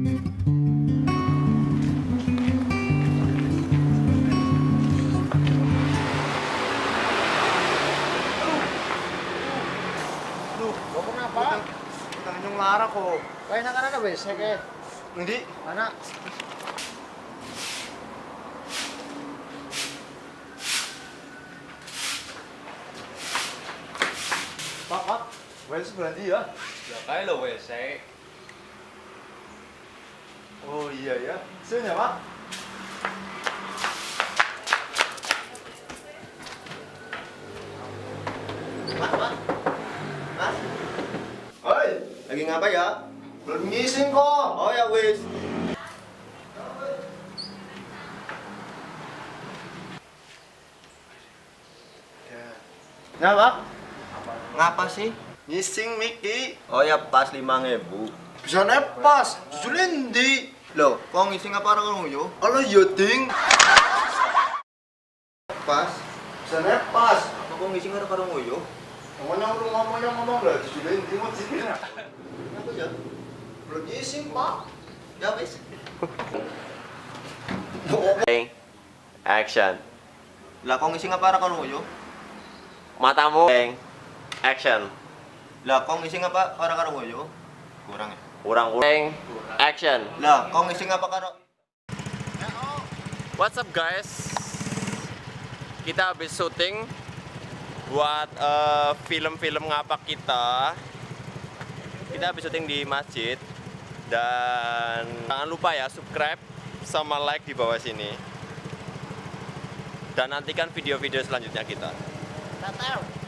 Kau kenapa? Utang yung lara ko. Kaya na ka na wes, seke. Hindi. Anak. Pak. Wes berhenti ya? Ya kaya lo wes, saya. Oh iya ya. Sini ya, Pak. Mas. Oi, Lagi ngapa ya? belum ngising kok. Oh ya wis. Ya, Pak. Ngapa sih? Ngising Miki. Oh ya pas 5.000. Bisa nepas. Jujulin di. Loh, kok ngising apa orang yo? Kalau yoding. Pas. Bisa nepas. Apa kok ngising ada karo yo? Ngomong lah. Jujulin di mau sini. Apa ya? Belum ngising, Pak. Ya wis. Action. Lah kok ngising apa karo yo? Matamu. Action. Lah kok ngising apa karo yo? Kurang ya. Kurang. Action. Lah kok ngising apa karo? What's up guys? Kita habis syuting buat film-film ngapak kita. Kita habis syuting di masjid. Dan jangan lupa ya subscribe sama like di bawah sini. Dan nantikan video-video selanjutnya kita. Tak tahu.